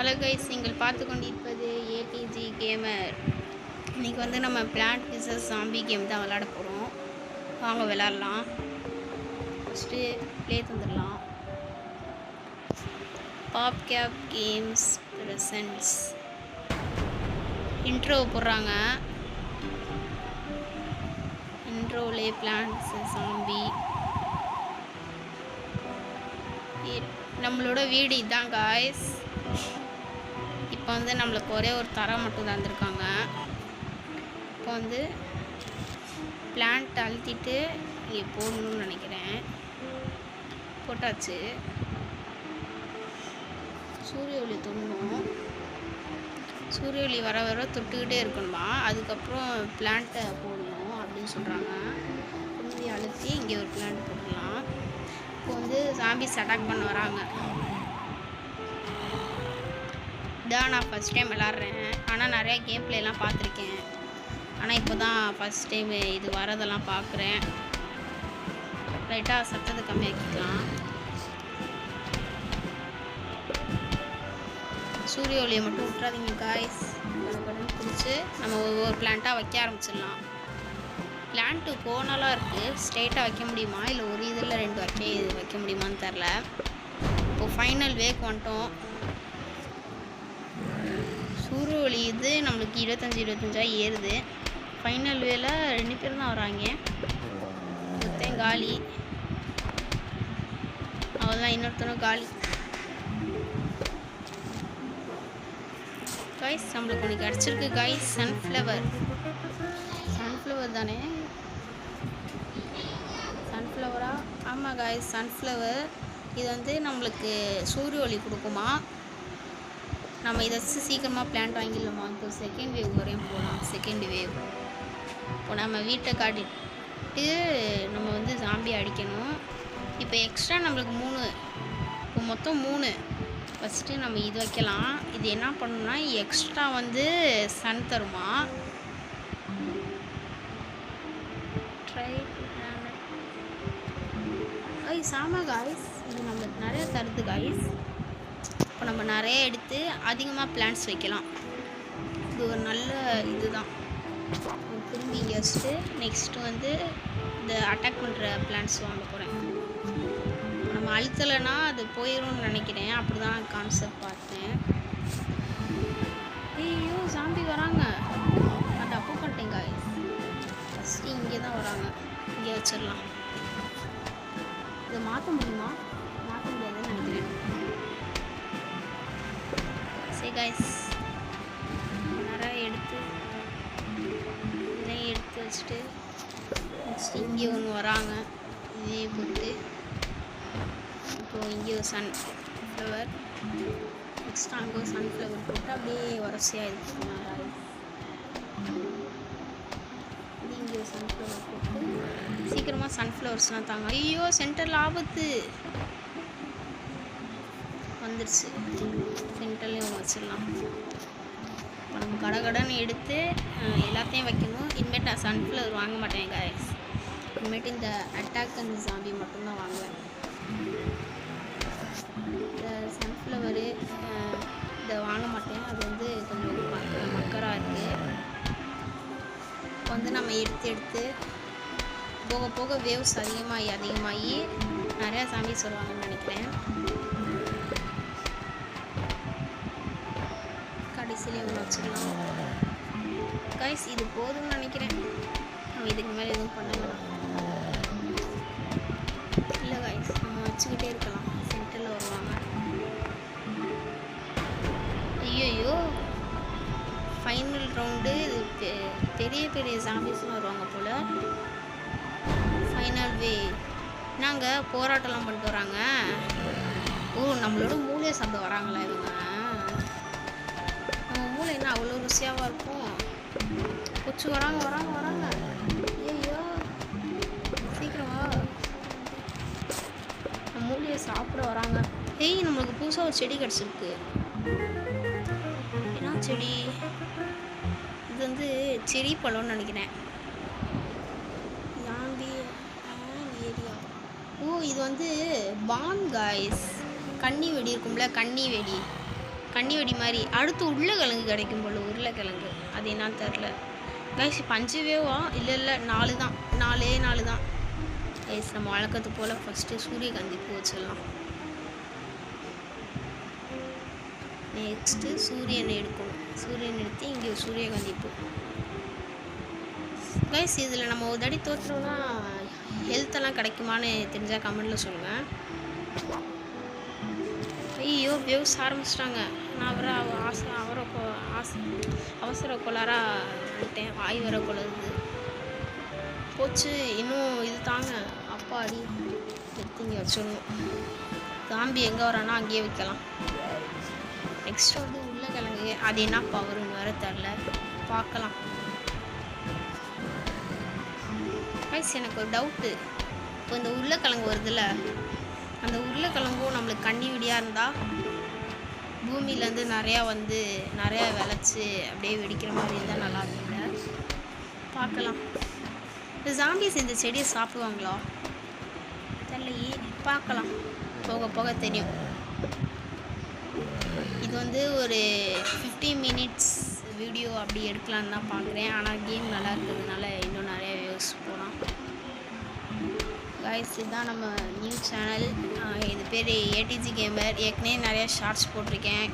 Hello guys, நீங்கள் பார்த்து கொண்டிருப்பது ஏடிஜி கேமர். இன்றைக்கி வந்து நம்ம பிளான்ட் விசஸ் ஜாம்பி கேம் தான் விளாட போகிறோம். வாங்க விளாட்லாம். ஃபஸ்ட்டு ப்ளே தந்துடலாம். PopCap games presents intro போடுறாங்க. இன்ட்ரோலே பிளான்ட் விசஸ் ஜாம்பி. நம்மளோட வீடு இதுதான் காய்ஸ். இப்போ வந்து நம்மளுக்கு ஒரே ஒரு தரம் மட்டும் தந்துருக்காங்க. இப்போ வந்து பிளான்ட் அழுத்திட்டு இங்கே போடணும்னு நினைக்கிறேன். போட்டாச்சு. சூரிய ஒளி தொடணும். சூரிய ஒளி வர வர தொட்டுக்கிட்டே இருக்கணுமா. அதுக்கப்புறம் பிளான்ட்டை போடணும் அப்படின்னு சொல்கிறாங்க. குருவி அழுத்தி இங்கே ஒரு பிளான்ட் போடலாம். இப்போ வந்து ஜாம்பிஸ் அட்டாக் பண்ண வராங்க. இதான் நான் ஃபஸ்ட் டைம் விளாட்றேன். ஆனால் நிறையா கேம் பிளேலாம் பார்த்துருக்கேன். ஆனால் இப்போ தான் ஃபஸ்ட் டைம் இது வரதெல்லாம் பார்க்குறேன். லைட்டாக சத்தத்தை கம்மியாக்கிக்கலாம். சூரிய ஒளியை மட்டும் விட்டுறாதீங்க காய்ஸ். கடற்கடன் பிடிச்சி நம்ம ஒவ்வொரு பிளான்ட்டாக வைக்க ஆரம்பிச்சிடலாம். பிளான்ட்டு கோணலாக இருக்குது. ஸ்ட்ரெயிட்டாக வைக்க முடியுமா இல்லை ஒரு இதில் ரெண்டு வைக்க முடியுமான்னு தெரில. இப்போது ஃபைனல் வேக் வந்துட்டோம். சூரிய ஒளி இது நம்மளுக்கு 25 ஏறுது. ஃபைனல் வேல 2 பேர் தான் வராங்க. ஒருத்தன் காலி, அவ்வளோதான். இன்னொருத்தனும் காலி. காய்ஸ் நம்மளுக்கு ஒன்று கிடச்சிருக்கு காய்ஸ். சன்ஃப்ளவர் தானே? சன்ஃப்ளவரா? ஆமாம் காய்ஸ், சன்ஃப்ளவர். இது வந்து நம்மளுக்கு சூரிய ஒளி கொடுக்குமா. நம்ம இதை வச்சு சீக்கிரமாக பிளான்ட் வாங்கிடலாமா. இப்போ செகண்ட் வேவ் வரையும் போகலாம். செகண்ட் வேவ் இப்போ நம்ம வீட்டை காட்டிட்டு நம்ம வந்து ஜாம்பி அடிக்கணும். இப்போ எக்ஸ்ட்ரா நம்மளுக்கு 3, இப்போ மொத்தம் 3. ஃபஸ்ட்டு நம்ம இது வைக்கலாம். இது என்ன பண்ணணும்னா எக்ஸ்ட்ரா வந்து சன் தருமா. காய்ஸ் ஆமாம் காய்ஸ், இது நம்மளுக்கு நிறையா தருது காய்ஸ். இப்போ நம்ம நிறைய எடுத்து அதிகமாக பிளான்ட்ஸ் வைக்கலாம். இது ஒரு நல்ல இதுதான். திரும்பி இங்கே வச்சுட்டு நெக்ஸ்ட்டு வந்து இந்த அட்டாக் பண்ணுற பிளான்ட்ஸ் வாங்க போகிறேன். நம்ம அழுத்தலைன்னா அது போயிடும்னு நினைக்கிறேன். அப்படி தான் கான்செப்ட் பார்த்தேன். ஐயோ ஜாம்பி வராங்க. நான் தப்பு பண்ணிட்டேன் காய்ஸ். ஃபஸ்ட்டு இங்கே தான் வராங்க. இங்கே வச்சிடலாம். இதை மாற்ற முடியுமா? மாற்ற முடியாதுன்னு நினைக்கிறேன். சரி காய்ஸ், நிறைய எடுத்து இதையும் எடுத்து வச்சுட்டு நெக்ஸ்ட் இங்கே ஒன்று வராங்க. இதையும் போட்டு இப்போது இங்கே ஒரு சன்ஃப்ளவர், நெக்ஸ்ட் அங்கே ஒரு சன்ஃப்ளவர் போட்டு அப்படியே வரிசையாக இருக்குங்க. இங்கே ஒரு சன்ஃப்ளவர் போட்டு சீக்கிரமாக சன்ஃப்ளவர்ஸ்லாம் தாங்க. ஐயோ சென்டரில் ஆபத்து வந்துடுச்சு. சென்டர்லேயும் ஒன்று வச்சிடலாம். இப்போ நம்ம கடகடன்னு எடுத்து எல்லாத்தையும் வைக்கணும். இனிமேட்டு நான் சன்ஃப்ளவர் வாங்க மாட்டேன் காய்ஸ். இனிமேட்டு இந்த அட்டாக் அண்ட் ஜாம்பி மட்டும்தான் வாங்குவேன். இந்த சன்ஃப்ளவரு இதை வாங்க மாட்டேன். அது வந்து கொஞ்சம் மக்கராக இருக்குது. இப்போ வந்து நம்ம எடுத்து போக போக வேவ்ஸ் அதிகமாகி நிறையா ஜாம்பிஸ் வருவாங்கன்னு நினைக்கிறேன். கடைசியிலே ஒன்று வச்சுக்கலாம் காய்ஸ். இது போதும்னு நினைக்கிறேன். நம்ம இதுக்கு மேலே எதுவும் பண்ண வேணாம். இல்லை காய்ஸ், நம்ம வச்சுக்கிட்டே இருக்கலாம். சென்டரில் வருவாங்க. ஐயோ ஃபைனல் ரவுண்டு. இது பெரிய பெரிய ஜாம்பிஸ்லாம் வருவாங்க போல். ஃபைனல் வே நாங்கள் போராட்டம்லாம் பண்ணிட்டு வராங்க. ஓ நம்மளோட மூளையை சாப்பிட வராங்களா இவங்க? நம்ம மூளை என்ன அவ்வளோ ருசியாவாக இருக்கும். கொச்சு வராங்க. ஐயோ சீக்கிரமா நம்ம மூளையை சாப்பிட வராங்க. ஏய் நம்மளுக்கு புதுசாக ஒரு செடி கிடச்சிருக்கு. என்ன செடி இது? வந்து செரி பழம்னு நினைக்கிறேன். ஏரியா. ஓ இது வந்து பான் காய்ஸ். கன்னி வெடி இருக்கும்ல, கன்னி வெடி. கன்னி வெடி மாதிரி. அடுத்து உருளைக்கிழங்கு கிடைக்கும் போல், உருளைக்கிழங்கு அது என்னன்னு தெரில கைஸ். இப்போ 5 வேவா? இல்லை 4 தான், 4 தான் கைஸ். நம்ம வழக்கத்து போல் ஃபஸ்ட்டு சூரியகாந்தி பூ வச்சிடலாம். நெக்ஸ்ட்டு சூரியனை எடுக்கணும். சூரியன் எடுத்து இங்கே ஒரு சூரியகாந்தி பூ கைஸ். இதில் நம்ம ஒரு தடி தோற்றுறோன்னா ஹெல்த்தெல்லாம் கிடைக்குமான்னு தெரிஞ்சால் கமெண்டில் சொல்லுங்கள். ஐயோ வேவ்ஸ் ஆரம்பிச்சிட்டாங்க. நான் அவசர கோளாராக வந்துட்டேன். வாய் வர கொள்ளுது போச்சு. இன்னும் இது தாங்க அப்பாடி எடுத்து இங்கே வச்சிடணும். காம்பி எங்கே வரானா அங்கேயே வைக்கலாம். நெக்ஸ்ட் வந்து உருளைக்கிழங்கு. அது என்ன பவருன்னு வேறு தெரில, பார்க்கலாம் கைஸ். எனக்கு ஒரு டவுட்டு. இப்போ இந்த உருளைக்கிழங்கு வருதுல்ல, அந்த உருளைக்கிழங்கும் நம்மளுக்கு கன்னி வெடியாக இருந்தால் பூமியிலேருந்து நிறையா விளைச்சி அப்படியே வெடிக்கிற மாதிரி இருந்தால் நல்லா இருக்குங்க. பார்க்கலாம். இந்த ஜாம்பிஸ் இந்த செடியை சாப்பிடுவாங்களா தெரியலையே, பார்க்கலாம். போக போக தெரியும். இது வந்து ஒரு 15 மினிட்ஸ் வீடியோ அப்படி எடுக்கலான்னு தான் பார்க்குறேன். ஆனால் கேம் நல்லா இருக்கிறதுனால இன்னும் நிறையா வியூஸ் போகலாம் கைஸ். இதுதான் நம்ம நியூ சேனல். இது பேர் ஏடிஜி கேமர். ஏற்கனவே நிறையா ஷார்ட்ஸ் போட்டிருக்கேன்,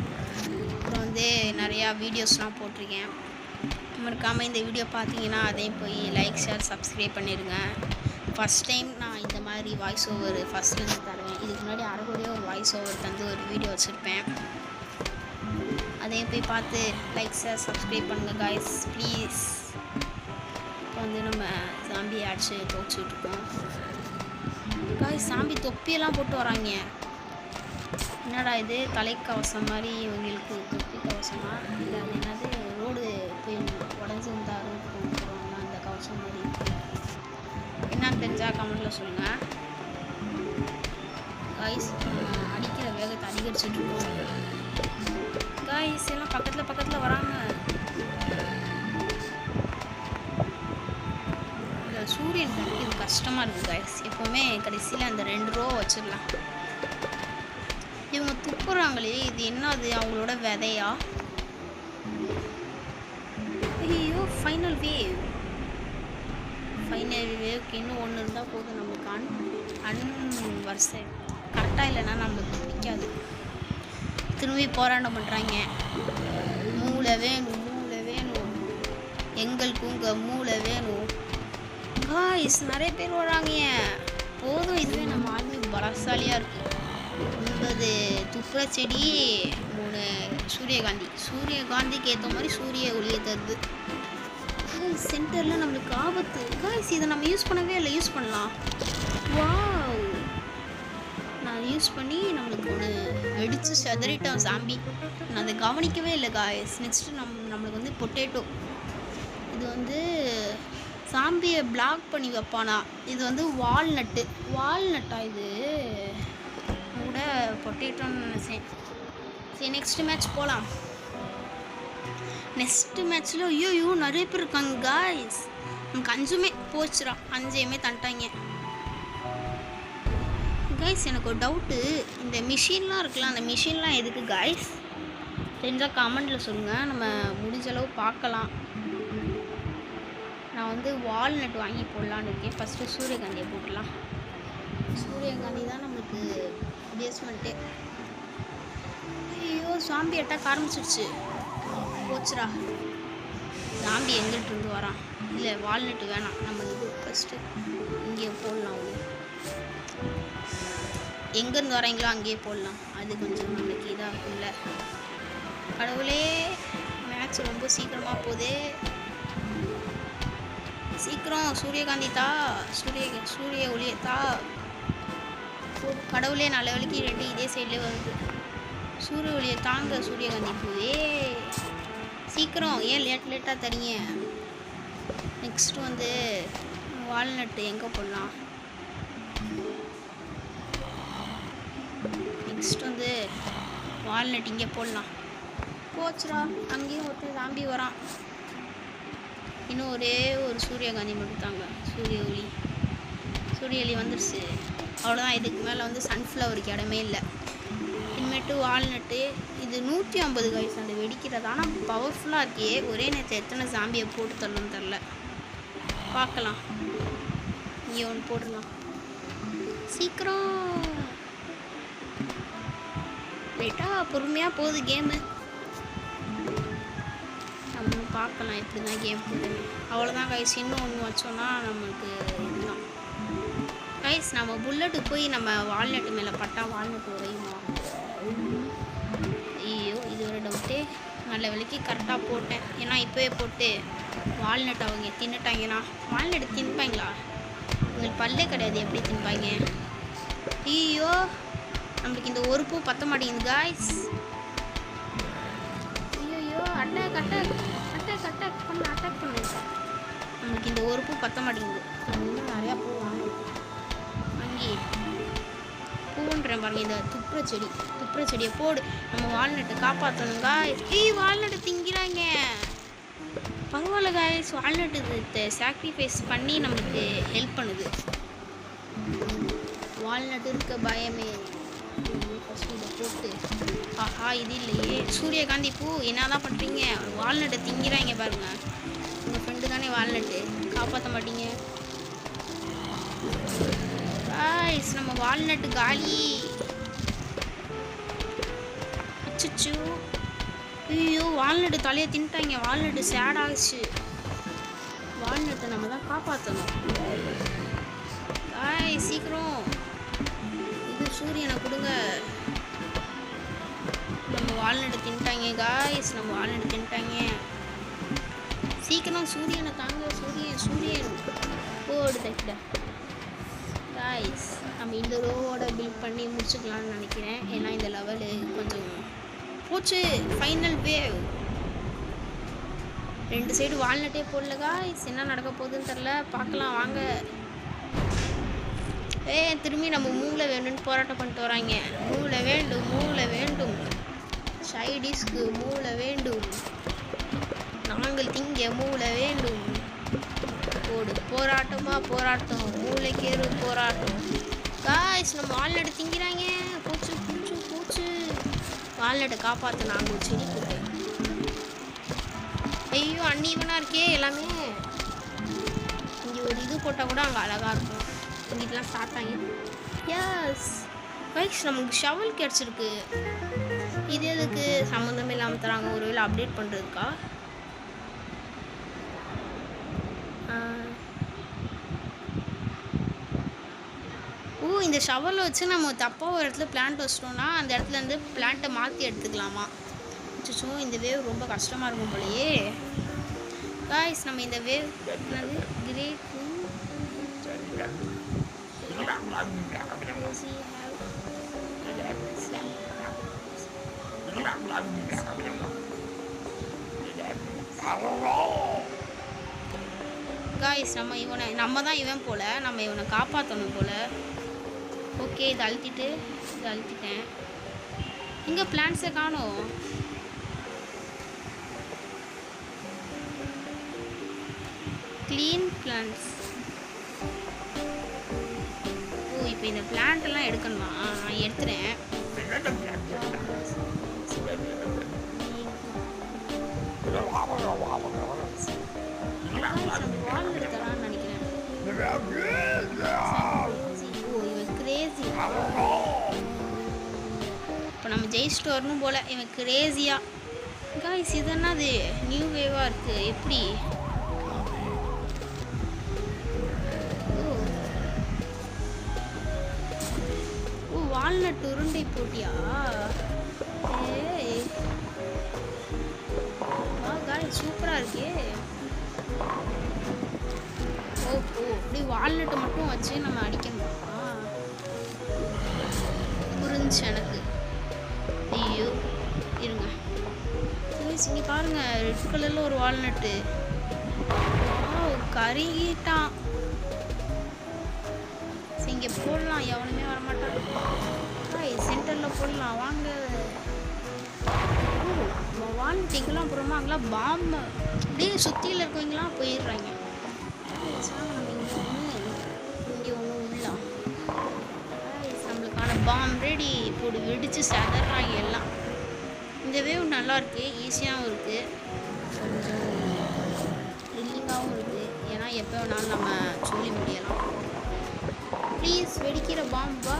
அப்புறம் வந்து நிறையா வீடியோஸ்லாம் போட்டிருக்கேன். மறக்காமல் இந்த வீடியோ பார்த்தீங்கன்னா அதையும் போய் லைக் ஷேர் சப்ஸ்கிரைப் பண்ணிடுங்க. ஃபஸ்ட் டைம் நான் இந்த மாதிரி வாய்ஸ் ஓவர் ஃபஸ்ட்லேருந்து தருவேன். இதுக்கு முன்னாடி அரைக்குறையாக ஒரு வாய்ஸ் ஓவர் தந்து ஒரு வீடியோ வச்சுருப்பேன். அதையும் போய் பார்த்து லைக் ஷேர் சப்ஸ்கிரைப் பண்ணுங்கள் கைஸ் ப்ளீஸ். இப்போ வந்து நம்ம சாம்பி அடிச்சு துவச்சிட்ருக்கோம் கைஸ். சாம்பி தொப்பியெல்லாம் போட்டு வராங்க. என்னடா இது தலைக்கவசம் மாதிரி இவங்களுக்கு தொப்பி கவசமா இல்லை? அது என்னது ரோடு போய் உடஞ்சிருந்தா ரோடு போடுவாங்க அந்த கவசம் மாதிரி. என்னன்னு தெரிஞ்சால் கமெண்டில் சொல்லுங்கள் கைஸ். அடிக்கிற வேகத்தை அதிகரிச்சுட்ருக்கோம் கைஸ். எல்லாம் பக்கத்தில் வராங்க. இந்த சூரியன் இது கஷ்டமாக இருக்குது கைஸ். எப்போவுமே கடைசியில் அந்த 2 ரோ வச்சிடலாம். இவங்க துப்புறாங்களே, இது என்னது அவங்களோட விதையா? ஐயோ ஃபைனல் வேவ்க்கு இன்னும் 1 இருந்தால் போதும் நம்மளுக்கு வரிசை கரெக்டாக இல்லைன்னா நம்மளுக்கு பிடிக்காது. திரும்பி போராட்டம் பண்ணுறாங்க. மூளை வேணும் எங்களுக்கு உங்கள் மூளை வேணும் காய்ஸ். நிறைய பேர் வராங்க. போதும், இதுவே நம்ம ஆர்மி பலசாலியாக இருக்குது. 9 துப்புர செடி, 3 சூரியகாந்திக்கு ஏற்ற மாதிரி சூரிய ஒளியை தருது. சென்டரில் நம்மளுக்கு ஆபத்து காய்ஸ். இதை நம்ம யூஸ் பண்ணவே இல்லை, யூஸ் பண்ணலாம். வாவ், நான் யூஸ் பண்ணி நம்மளுக்கு ஒன்று வெடித்து செதறிட்டோம் சாம்பி. நான் அதை கவனிக்கவே இல்லை காய்ஸ். நெக்ஸ்ட்டு நம்மளுக்கு வந்து பொட்டேட்டோ. இது வந்து சாம்பியை பிளாக் பண்ணி வைப்பானா. இது வந்து வால்நட்டா இது கூட பொட்டேட்டோன்னு நினச்சேன். சரி நெக்ஸ்ட் மேட்ச் போகலாம். நெக்ஸ்ட்டு மேட்ச்சில் ஐயோ நிறைய பேர் இருக்காங்க காய்ஸ். நமக்கு 5மே போச்சுடா, 5மே தண்டாங்க காய்ஸ். எனக்கு ஒரு டவுட்டு. இந்த மிஷின்லாம் இருக்குல்ல, அந்த மிஷின்லாம் எதுக்கு காய்ஸ்? தெரிஞ்சால் கமெண்டில் சொல்லுங்கள். நம்ம முடிஞ்சளவு பார்க்கலாம். நான் வந்து வால்நட் வாங்கி போடலான்னு இருக்கேன். ஃபஸ்ட்டு சூரியகாந்தியை போட்டுடலாம். சூரியகாந்தி தான் நம்மளுக்கு பேஸ்மெண்ட்டு. ஐயோ சாம்பி அட்டாக் ஆரம்பிச்சிடுச்சு. போச்சுடா. சாம்பி எங்கிட்ட இருந்து வரான். இல்லை வால்நட்டு வேணாம், நம்ம இது ஃபஸ்ட்டு இங்கே போடலாம். எங்கேருந்து வராங்களோ அங்கேயே போடலாம். அது கொஞ்சம் நம்மளுக்கு இதாக இருக்கும்ல. கடவுளே, மேட்ச் ரொம்ப சீக்கிரமாக போகுது. சீக்கிரம் சூரியகாந்தி தா, சூரிய ஒளியை தா. கடவுளே, நல்ல வழிக்கு 2 இதே சைட்லேயே வருது. சூரிய ஒளியை தாங்க சூரியகாந்தி பூவே, சீக்கிரம். ஏன் லேட்டாக தரீங்க? நெக்ஸ்ட்டு வந்து வால்நட்டு எங்கே போடலாம்? நெக்ஸ்ட் வந்து வால்நட் இங்கே போடலாம். போச்சுடா, அங்கேயும் ஒருத்தர் சாம்பி வரான். இன்னும் ஒரே ஒரு சூரியகாந்தி மட்டும் தாங்க. சூரிய ஒளி வந்துடுச்சு. அவ்வளோதான். இதுக்கு மேலே வந்து சன்ஃப்ளவருக்கு இடமே இல்லை. இனிமேட்டு வால்நட்டு இது 150 கைஸ் அந்த வெடிக்கிறது. ஆனால் பவர்ஃபுல்லாக இருக்கே. ஒரே நேரத்தில் எத்தனை ஜாம்பியை போட்டு தள்ளணும்னு தெரில. பார்க்கலாம். இங்கே ஒன்று போடலாம் சீக்கிரம். ரைட்டா பொறுமையாக போகுது கேமு. நம்ம பார்க்கலாம் எப்படி தான் கேம் போகுதுன்னு. அவ்வளோதான் கைஸ். இன்னும் ஒன்று வச்சோன்னா நம்மளுக்கு இதுதான் கைஸ். நம்ம புல்லட்டு போய் நம்ம வால்நட்டு மேலே பட்டா வால்நட்டு உரையுமா? ஐயோ இது ஒரு டவுட்டு. நல்ல விலைக்கு கரெக்டாக போட்டேன். ஏன்னா இப்போவே போட்டு வால்நட் அவங்க தின்னுட்டாங்கன்னா வால்நட்டு தின்பாங்களா? உங்களுக்கு பல்லே கிடையாது, எப்படி தின்பாங்க? ஐயோ நம்மளுக்கு இந்த ஒரு பூ பற்ற மாட்டேங்குது காய்ஸ். ஐயோ அட்டாக் அட்டாக் அட்டாக் அட்டாக் பண்ண அட்டாக் பண்ணு. நம்மளுக்கு இந்த ஒரு பூ பற்ற மாட்டேங்குது. இன்னும் நிறையா பூ வாங்கி பூன்றேன் பாருங்க. இந்த துப்புர செடியை போடு. நம்ம வால்நட்டை காப்பாற்றணும் காய்ஸ். வால்நட்டை திங்கிறாங்க. பரவாயில்ல காய்ஸ். வால்நட்டு சாக்ரிஃபைஸ் பண்ணி நம்மளுக்கு ஹெல்ப் பண்ணுது. வால்நட்டு இருக்க பயமே. ஃபஸ்ட்டு இதை போட்டு ஆஹா இது இல்லையே. சூரியகாந்தி பூ என்ன தான் பண்ணுறீங்க? வால்நட்டை திங்கிறாங்க பாருங்க. உங்கள் ஃப்ரெண்டு தானே வால்நட்டு, காப்பாற்ற மாட்டீங்க காய்ஸ். நம்ம வால்நட்டு காலி. அச்சோ ஐயோ வால்நட்டு தலையை தின்ட்டாங்க. வால்நட்டு சேட் ஆகிடுச்சு. வால்நட்டை நம்ம தான் காப்பாற்றணும் காய்ஸ். சீக்கிரம் இது சூரியனை கொடுங்க. நம்ம வால்நட்டை தின்ட்டாங்க காய்ஸ். நம்ம வால்நட்டை தின்ட்டாங்க. சீக்கிரம் சூரியனை தாங்க. சூரியன் போடு தைக்கிட்ட காய்ஸ். நம்ம இந்த ரோவோட பில்ட் பண்ணி முடிச்சுக்கலான்னு நினைக்கிறேன். ஏன்னா இந்த லெவலு கொஞ்சம் போச்சு. Final wave. 2 சைடு வால்நட்டே போடல காய்ஸ். என்ன நடக்க போகுதுன்னு தெரில. பார்க்கலாம் வாங்க. திரும்பி நம்ம மூளை வேணும்னு போராட்டம் பண்ணிட்டு வராங்க. மூளை வேண்டும் சைடிஷ்க்கு மூளை வேண்டும். நாங்கள் திங்க மூளை வேண்டும். போராட்டம் மூளைக்கேறு போராட்டம் காய்ஸ். நம்ம வால்நட்டை திங்கிறாங்க. பூச்சு வால்நட்டை காப்பாற்ற நாங்கள் ஒரு செடி கொடுத்தேன். ஐயோ அன்ஈவனாக இருக்கே எல்லாமே. இங்கே ஒரு இது போட்டால் கூட அங்கே அழகாக இருக்கும். இங்கிட்டலாம் ஸ்டார்ட் ஆகி எஸ் கைஸ் நமக்கு ஷவல் கிடச்சிருக்கு. இது எதுக்கு சம்மந்தமே இல்லாமல் தராங்க? ஒருவேளை அப்டேட் பண்ணுறதுக்கா? இந்த ஷவலை வச்சு நம்ம தப்பாக ஒரு இடத்துல பிளான்ட் வச்சிட்டோம்னா அந்த இடத்துலேருந்து பிளான்ட்டை மாற்றி எடுத்துக்கலாமா? அச்சோ இந்த வேவ் ரொம்ப கஷ்டமாக இருக்கும் போலையே காய்ஸ். நம்ம இந்த வேவ் கிரேட் காய்ஸ். நம்ம தான் இவன் போல். நம்ம இவனை காப்பாற்றணும் போல். ஓகே இதை அழுத்திட்டேன். இங்கே பிளான்ஸை காணோம். Clean plans. இப்போ இந்த பிளான்ட்டெல்லாம் எடுக்கணுமா? நான் எடுத்துகிறேன். வால் எடுத்தலான்னு நினைக்கிறேன். இவன் கிரேசி. இப்போ நம்ம ஜெயிச்சுட்டு வரணும் போல். இவன் கிரேசியாக காய்ஸ். இது என்னது நியூ வேவாக இருக்குது? எப்படி வால்நட் உருண்டை போட்டியா? காய்ஸ் சூப்பராக இருக்கே. ஓஹோ இப்படி வால்நட்டை மட்டும் வச்சு நம்ம அடிக்கணுமா? புரிஞ்சு எனக்கு. ஐயோ இருங்க இங்கே பாருங்க. ரெட் கலரில் ஒரு வால்நட்டு. கருகிட்டான். இங்கே போடலாம். எவனுமே வரமாட்டான். சென்டரில் போடலாம் வாங்க. வால்நட்டிங்கெல்லாம் அப்புறமா அங்கெல்லாம் பாம்பு அப்படியே சுற்றியில் இருக்கவங்களாம் போயிடுறாங்க. இங்கே ஒன்று உள்ளா நம்மளுக்கான பாம் ரெடி. போடு வெடித்து சதறாங்க எல்லாம். இந்த வேவ் நல்லாயிருக்கு, ஈஸியாகவும் இருக்குது, கொஞ்சம் த்ரில்லிங்காகவும் இருக்குது. ஏன்னா எப்போ வேணாலும் நம்ம சொல்லி முடியலாம். ப்ளீஸ் வெடிக்கிற பாம் வா,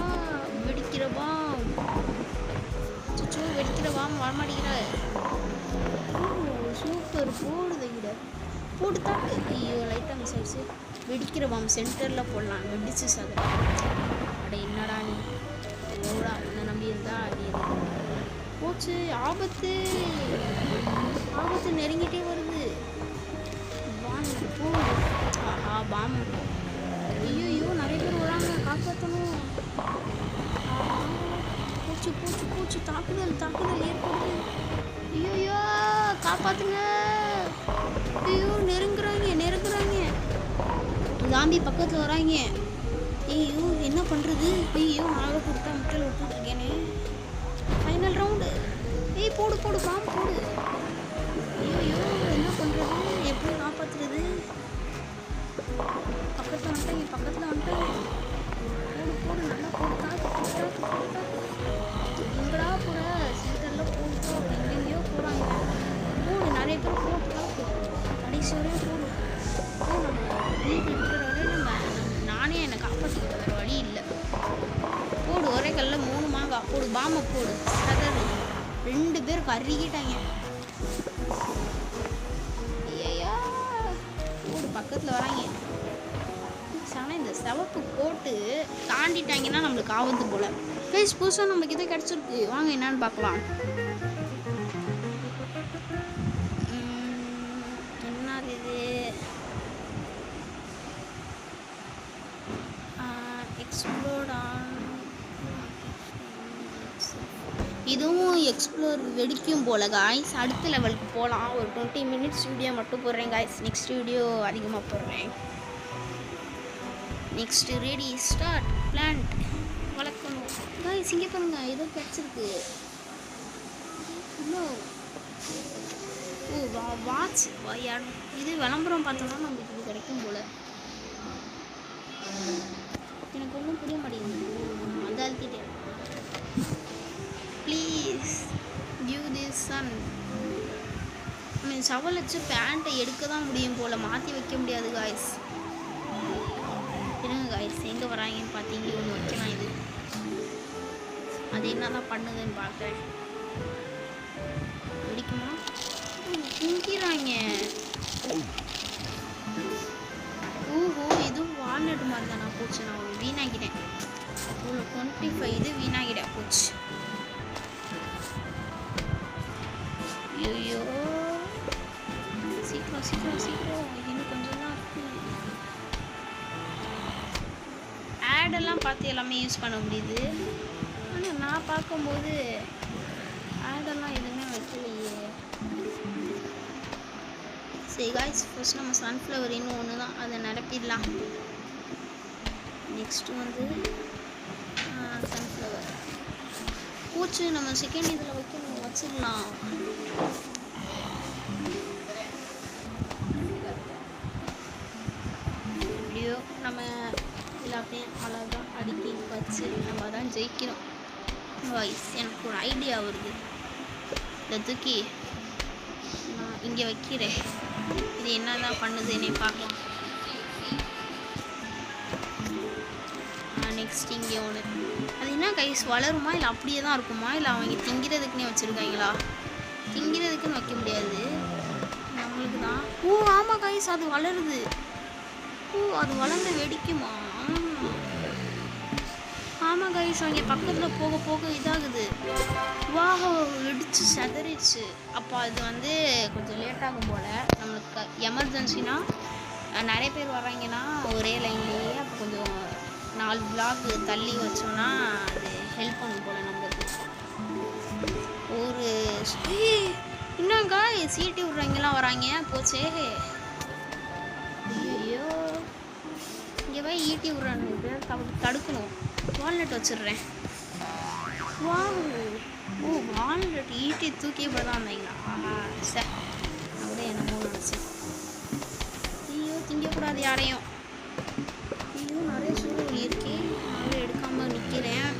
வெடிக்கிற பாம். சுச்சு வெடிக்கிற பாம் வரமாட்டேங்கிற. சூப்பர், போடுதை விட போட்டு தாக்கு. ஐயோ லைட்டாக மிஸ் ஆயிடுச்சு. வெடிக்கிற பாம் சென்டரில் போடலாம், வெடிச்சு சதுரா. அட என்னடா நீ எவ்வளோ என்ன நம்பி இருந்தா நீ போச்சு. ஆபத்து, ஆபத்து நெருங்கிட்டே வருது. பாம் போடு. ஆஹா பாம். ஐயோ நிறைய பேர் வராங்க, காப்பாற்றணும். பூச்சி பூச்சி பூச்சி, தாக்குதல் தாக்குதல் ஏற்படுது. ஐயோ காப்பாற்றுங்க. ஐயோ நெருங்குறாங்க நெருங்குறாங்க. ஜாம்பி பக்கத்தில் வராங்க. ஐயோ என்ன பண்ணுறது. ஐயோ நாங்கள் கொடுத்தா முட்டையில் விட்டுருக்கேனே. Final round. ஏய் போடு போடு பாம் போடு. ஐயோ என்ன பண்ணுறது, எப்படி காப்பாற்றுறது. பக்கத்தில் வந்துட்டாங்க, பக்கத்தில் வந்துட்டாங்க. போடு போடு நல்லா போடு. தாக்கு தாக்கு தாக்கு. எங்கடா போட சென்டரில் போட்டோ எங்கெங்கேயோ போகிறாங்க. போடு நிறைய பேர் போட்டு தாக்கு. கடைசி வரையும் போடு. நம்ம வீட்டில் இருக்கிற வரையும் நானே என்னை காப்பாற்றிக்கிட்ட வேறு வழி இல்லை. போடு ஒரே கல்லில் 3 மாங்காய் போடு. பாமை போடு சதறு. 2 பேர் கருகிட்டாங்க. ஐயா போடு, பக்கத்தில் வராங்க. ஆனால் இந்த சிவப்பு போட்டு தாண்டிட்டாங்கன்னா நம்மளுக்கு ஆபத்து போல். கைஸ் புதுசாக நம்மளுக்கு இதை கிடச்சிருக்கு, வாங்க என்னன்னு பார்க்கலாம். என்னது இது, எக்ஸ்ப்ளோர் ஆன். இதுவும் எக்ஸ்ப்ளோர் வெடிக்கும் போல் காய்ஸ். அடுத்த லெவலுக்கு போகலாம். ஒரு 20 மினிட்ஸ் வீடியோ மட்டும் போடுறேன் காய்ஸ். நெக்ஸ்ட் வீடியோ அதிகமாக போடுறேன். Next ready start. பிளான்ட் வளர்க்கணும் காய்ஸ். இங்கே பாருங்க ஏதோ கிடச்சிருக்கு. இன்னும் வாட்ச் இது விளம்பரம் பார்த்தோம்னா நம்மளுக்கு இது கிடைக்கும் போல். எனக்கு ஒன்றும் புரிய மாட்டேங்குது. அந்த அழுத்திட்டேன். Please give this son. சவல் வச்சு பேண்ட்டை எடுக்க தான் முடியும் போல், மாற்றி வைக்க முடியாது காய்ஸ். இருங்க காய்ஸ், எங்கே வராங்கன்னு பார்த்தீங்க. ஒன்று வைக்கலாம். இது அது என்ன தான் பண்ணுதுன்னு பார்க்குறேன். வெடிக்குமா? திங்கிறாங்க. ஓஹோ இதுவும் வால்நட் மாதிரி தான். நான் போச்சு, நான் வீணாக்கிட்டேன். இவ்வளோ 25 இது வீணாகிட்டேன் போச்சு. ஐயோ சீக்கிரம் சீக்கிரம் சீக்கிரம், இன்னும் கொஞ்சம் தான் இருக்குது. ஆடெல்லாம் பார்த்து எல்லாமே யூஸ் பண்ண முடியுது. ஆனால் நான் பார்க்கும்போது ஆடெல்லாம் எதுவுமே வைக்கலையே. சரி காய்ஸ், ஃபர்ஸ்ட் நம்ம சன்ஃப்ளவர் இன்னும் ஒன்று தான், அதை நிரப்பிடலாம். நெக்ஸ்ட்டு வந்து சன்ஃப்ளவர் பூச்சி நம்ம செகண்ட் இதில் வைக்கணும், வச்சிடலாம். எப்படியோ நம்ம எல்லாத்தையும் அழகாக அடுக்கி வச்சு நம்ம தான் ஜெயிக்கிறோம். வாய்ஸ் எனக்கு ஒரு ஐடியா வருது. இதை தூக்கி நான் இங்கே வைக்கிறேன். இது என்ன தான் பண்ணுதுன்னே பார்க்கலாம். நெக்ஸ்ட் இங்கே ஒன்று. அது என்ன கைஸ் வளருமா இல்லை அப்படியே தான் இருக்குமா, இல்லை அவங்க திங்கிறதுக்குன்னே வச்சுருக்காங்களா? திங்கிறதுக்குன்னு வைக்க முடியாது, நம்மளுக்கு தான். ஓ ஆமாம் கைஸ், அது வளருது. ஓ அது வளர்ந்து வெடிக்குமா? ஆமாம் கைஸ், அவங்க பக்கத்தில் போக போக இதாகுது. வாஹ் வெடிச்சு செதறிச்சு. அப்போ அது வந்து கொஞ்சம் லேட்டாகும் போல். நம்மளுக்கு எமர்ஜென்சினா நிறைய பேர் வர்றாங்கன்னா ஒரே லைன்லேயே அப்போ கொஞ்சம் 4 பிளாக் தள்ளி வச்சோன்னா அது ஹெல்ப் பண்ணும் போல் நம்மளுக்கு. ஒரு என்னங்கா சீட்டி விட்றவங்கலாம் வராங்க. போச்சே. ஐயோ இங்கே போய் ஈட்டி விட்றான்னு தடுக்கணும். வால்நட் வச்சிடுறேன். வா ஓ வால்நட் ஈட்டி தூக்கி தான் வந்தீங்களா? ஆஹா சார் அப்படியே என்னமோ நினச்சேன். ஐயோ திங்கக்கூடாது யாரையும். ஐயோ நிறைய சூழ்நிலை இருக்கே, நிறைய எடுக்காமல் நிற்கிறேன்.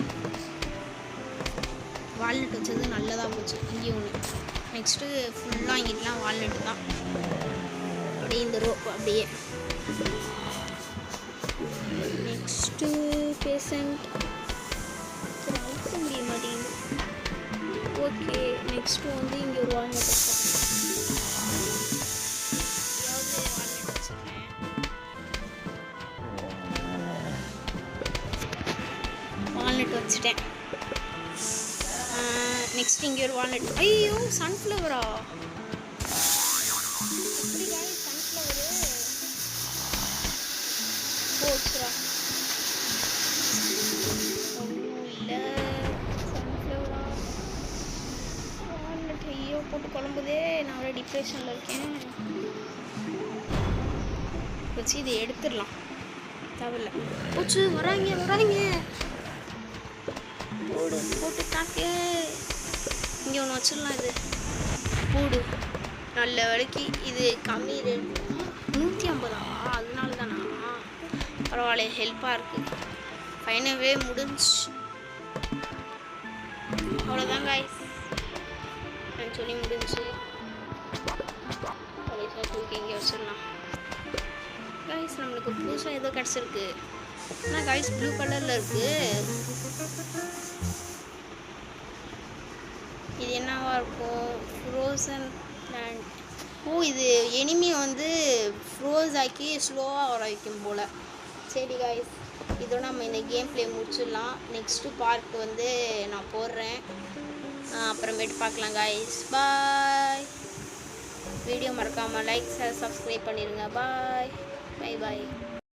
வால்நட் வச்சது நல்லதாக போச்சு. இங்கே ஒன்று. நெக்ஸ்ட்டு ஃபுல்லாக இங்கிட்டலாம் வால்நட்டு தான். அப்படியே இந்த ரோ அப்படியே. நெக்ஸ்ட்டு பேஷண்ட் அழுத்த முடிய மாட்டேங்குது. ஓகே, நெக்ஸ்ட்டு வந்து இங்கே ஒரு வால்நட் வச்சேன். வால்நட் வச்சுட்டேன். நெக்ஸ்ட் இங்கே ஒரு வால்நட். ஐயோ, சன்ஃப்ளவரா? எப்படி காய்ஸ் சன்ஃப்ளவரு போச்சுரா? ஒன்றும் இல்லை. சன்ஃப்ளவரா வால்நட்? ஐயோ, போட்டு குழம்புதே. நான் ஒரு டிப்ரெஷனில் இருக்கேன். வச்சு இதை எடுத்துடலாம். தேவையில்ல. போச்சு. வராங்க. போட்டு தாக்கு. இங்கே ஒன்று வச்சிடலாம். இது போடு. நல்ல விலைக்கு. இது கம்மி ரேட். 150. அதனால தானா? பரவாயில்ல, ஹெல்ப்பாக இருக்குது. ஃபைனவே முடிஞ்சு. அவ்வளோதான் காய்ஸ், நான் சொல்லி முடிஞ்சு. தூக்கி இங்கே வச்சிடலாம். காய்ஸ் நம்மளுக்கு புதுசாக ஏதோ கிடச்சிருக்கு. ஆனால் காய்ஸ் ப்ளூ கலரில் இருக்குது. இது என்னவா இருக்கும்? Frozen plant. இது எனிமி வந்து ஃப்ரோஸ் ஆக்கி ஸ்லோவாக வர வைக்கும் போல். சரி காய்ஸ், இதோட நம்ம இந்த கேம் ப்ளே முடிச்சிடலாம். நெக்ஸ்ட்டு பார்ட் வந்து நான் போடுறேன். அப்புறமேட்டு பார்க்கலாம் காய்ஸ். பாய். வீடியோ மறக்காமல் லைக் சப்ஸ்கிரைப் பண்ணிடுங்க. பாய்.